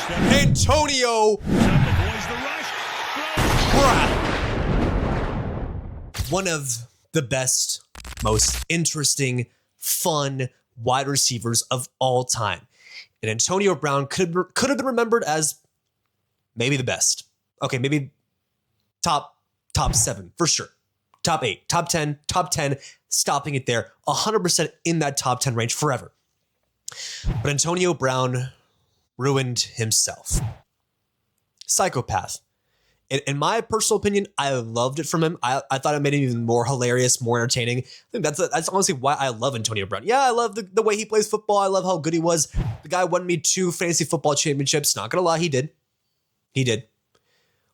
Antonio Brown. One of the best, most interesting, fun wide receivers of all time. And Antonio Brown could have been remembered as maybe the best. Okay, maybe top 7 for sure. Top 8, top 10, stopping it there. 100% in that top 10 range forever. But Antonio Brown ruined himself. Psychopath. In my personal opinion, I loved it from him. I thought it made him even more hilarious, more entertaining. I think that's honestly why I love Antonio Brown. Yeah, I love the way he plays football. I love how good he was. The guy won me 2 fantasy football championships. Not going to lie, he did. He did.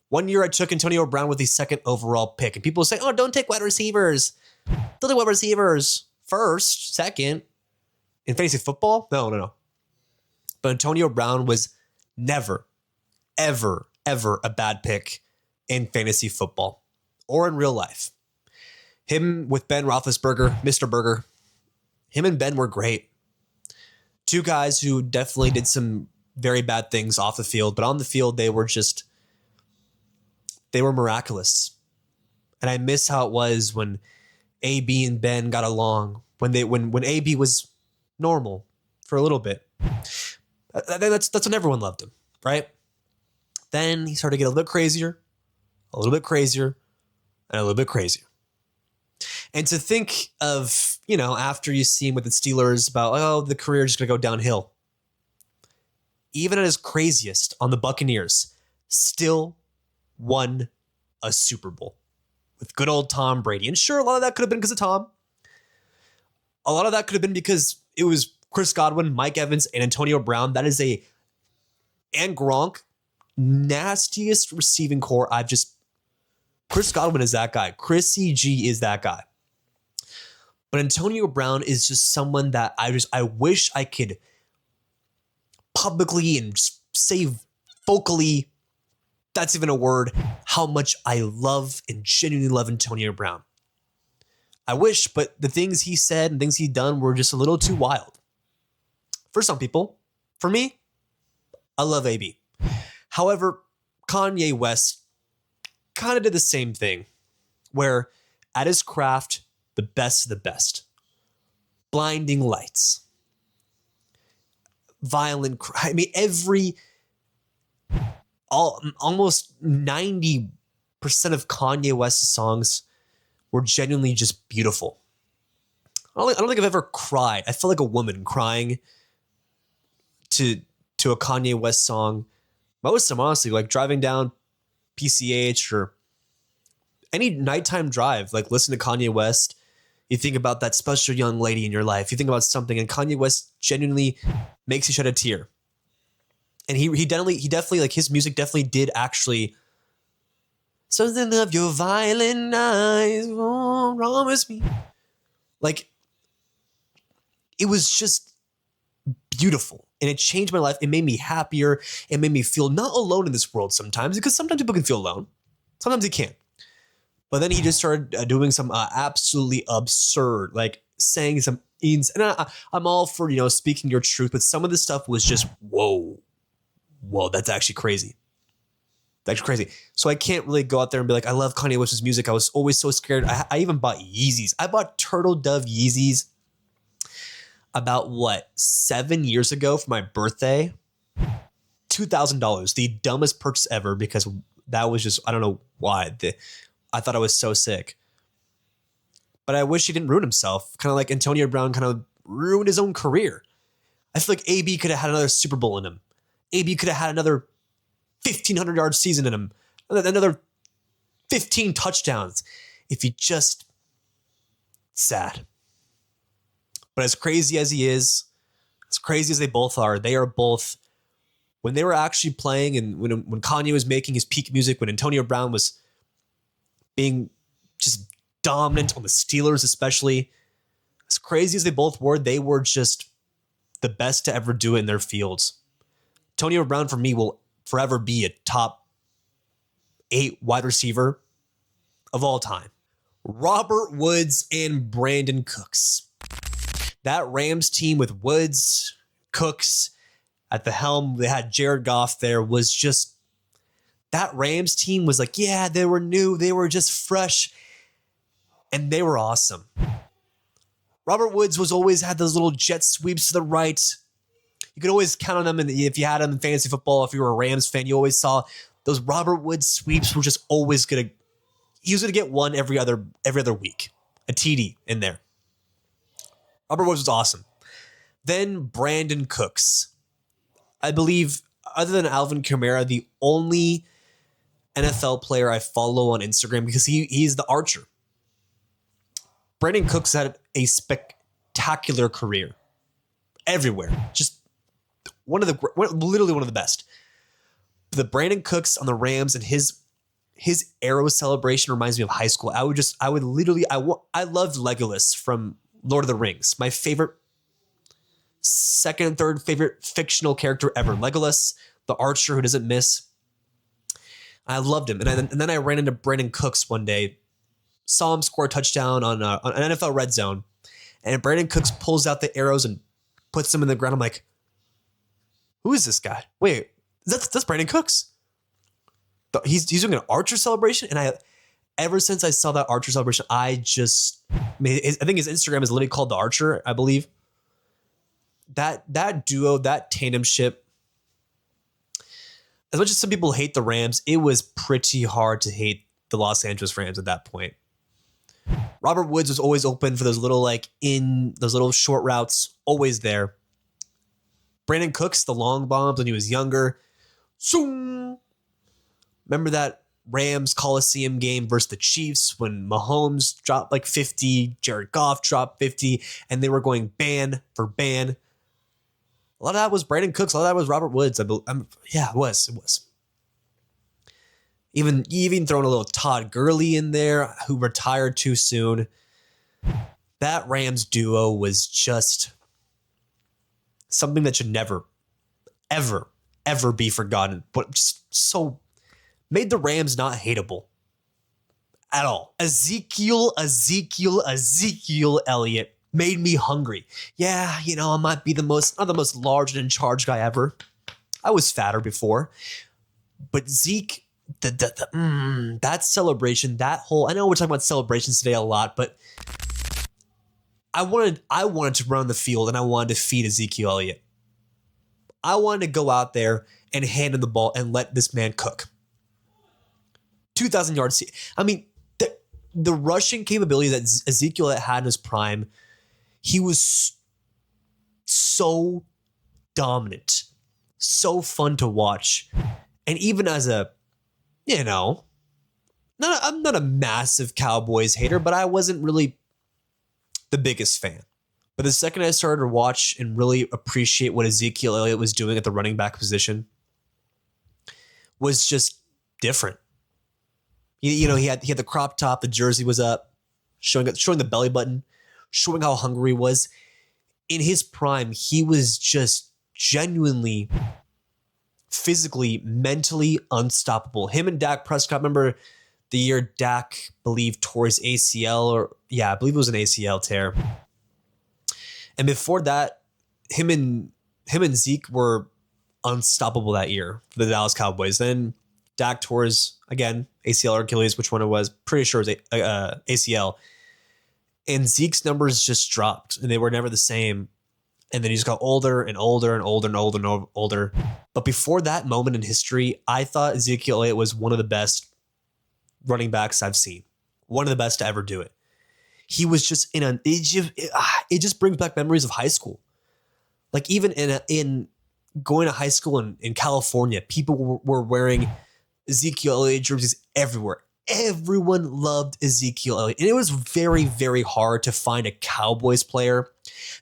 One year I took Antonio Brown with the 2nd overall pick. And people say, oh, don't take wide receivers. Don't take wide receivers. First, 2nd. In fantasy football? No. But Antonio Brown was never, ever a bad pick in fantasy football or in real life. Him with Ben Roethlisberger, Mr. Burger, him and Ben were great. 2 guys who definitely did some very bad things off the field, but on the field, they were miraculous. And I miss how it was when AB and Ben got along, when AB was normal for a little bit. That's when everyone loved him, right? Then he started to get a little bit crazier, and a little bit crazier. And to think of, after you see him with the Steelers about, the career is just going to go downhill. Even at his craziest on the Buccaneers, still won a Super Bowl with good old Tom Brady. And sure, a lot of that could have been because of Tom. A lot of that could have been because it was Chris Godwin, Mike Evans, and Antonio Brown. And Gronk. Nastiest receiving core. Chris Godwin is that guy. Chris CG is that guy. But Antonio Brown is just someone that I wish I could publicly and say vocally, that's even a word, how much I love and genuinely love Antonio Brown. I wish, but the things he said and things he done were just a little too wild. For some people. For me, I love AB. However, Kanye West kind of did the same thing, where at his craft, the best of the best. Blinding lights. Violent, almost 90% of Kanye West's songs were genuinely just beautiful. I don't think I've ever cried. I felt like a woman crying to a Kanye West song. Most of them, honestly, like driving down PCH or any nighttime drive, like listen to Kanye West. You think about that special young lady in your life. You think about something, and Kanye West genuinely makes you shed a tear. And he definitely like his music definitely did actually. Something of your violent eyes won't promise me. Like, it was just beautiful. And it changed my life. It made me happier. It made me feel not alone in this world sometimes, because sometimes people can feel alone. Sometimes you can't. But then he just started doing some absolutely absurd, like saying some ins. And I'm all for, speaking your truth. But some of this stuff was just, whoa, that's actually crazy. That's crazy. So I can't really go out there and be like, I love Kanye West's music. I was always so scared. I even bought Yeezys. I bought Turtle Dove Yeezys about 7 years ago for my birthday. $2,000, the dumbest purchase ever, because that was just, I don't know why. I thought I was so sick. But I wish he didn't ruin himself. Kind of like Antonio Brown kind of ruined his own career. I feel like AB could have had another Super Bowl in him. AB could have had another 1,500-yard season in him. Another 15 touchdowns. If he just... sad. But as crazy as he is, as crazy as they both are, they are both... when they were actually playing and when Kanye was making his peak music, when Antonio Brown was being just dominant on the Steelers especially, as crazy as they both were, they were just the best to ever do it in their fields. Antonio Brown, for me, will forever be a top 8 wide receiver of all time. Robert Woods and Brandin Cooks. That Rams team with Woods, Cooks, at the helm. They had Jared Goff there. Was just that Rams team was like, yeah, they were new. They were just fresh. And they were awesome. Robert Woods was always had those little jet sweeps to the right. You could always count on them. And if you had them in fantasy football, if you were a Rams fan, you always saw those Robert Woods sweeps were just always he was going to get one every other week. A TD in there. Robert Woods was awesome. Then Brandin Cooks. I believe, other than Alvin Kamara, the only NFL player I follow on Instagram because he's the archer. Brandin Cooks had a spectacular career everywhere. Just literally one of the best. The Brandin Cooks on the Rams and his arrow celebration reminds me of high school. I loved Legolas from Lord of the Rings. My favorite, second and third favorite fictional character ever. Legolas, the archer who doesn't miss. I loved him. And then I ran into Brandin Cooks one day, saw him score a touchdown on an NFL red zone. And Brandin Cooks pulls out the arrows and puts them in the ground. I'm like, who is this guy? Wait, that's Brandin Cooks. He's doing an archer celebration. And ever since I saw that archer celebration, I think his Instagram is literally called The Archer, I believe. That duo, that tandemship, as much as some people hate the Rams, it was pretty hard to hate the Los Angeles Rams at that point. Robert Woods was always open for those little short routes, always there. Brandin Cooks, the long bombs when he was younger. Zoom. Remember that Rams Coliseum game versus the Chiefs when Mahomes dropped like 50, Jared Goff dropped 50, and they were going ban for ban. A lot of that was Brandin Cooks. A lot of that was Robert Woods. It was. Even throwing a little Todd Gurley in there, who retired too soon. That Rams duo was just something that should never, ever, ever be forgotten. But just so made the Rams not hateable at all. Ezekiel Elliot made me hungry. Yeah, I might be not the most large and in charge guy ever. I was fatter before. But Zeke, that celebration, I know we're talking about celebrations today a lot, but I wanted to run the field and I wanted to feed Ezekiel Elliott. I wanted to go out there and hand him the ball and let this man cook. 2,000 yards. I mean, the rushing capability that Ezekiel had in his prime, he was so dominant, so fun to watch. And even as I'm not a massive Cowboys hater, but I wasn't really the biggest fan. But the second I started to watch and really appreciate what Ezekiel Elliott was doing at the running back position was just different. He had the crop top, the jersey was up, showing the belly button, showing how hungry he was. In his prime, he was just genuinely, physically, mentally unstoppable. Him and Dak Prescott, remember the year Dak tore his ACL, I believe it was an ACL tear. And before that, him and Zeke were unstoppable that year for the Dallas Cowboys. Then Dak tore his, again, ACL or Achilles, which one it was. Pretty sure it was ACL. And Zeke's numbers just dropped, and they were never the same. And then he just got older and older and older and older and older. But before that moment in history, I thought Ezekiel Elliott was one of the best running backs I've seen. One of the best to ever do it. He was just it just brings back memories of high school. Like even in going to high school in California, people were wearing Ezekiel Elliott jerseys everywhere. Everyone loved Ezekiel Elliott. And it was very, very hard to find a Cowboys player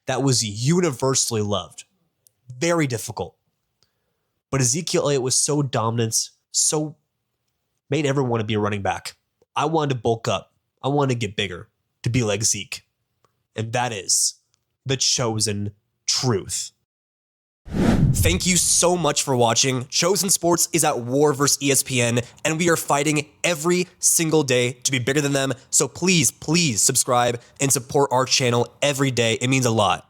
that was universally loved. Very difficult. But Ezekiel Elliott was so dominant, so made everyone want to be a running back. I wanted to bulk up. I wanted to get bigger to be like Zeke. And that is the chosen truth. Thank you so much for watching. Chosen Sports is at war versus ESPN, and we are fighting every single day to be bigger than them. So please, please subscribe and support our channel every day. It means a lot.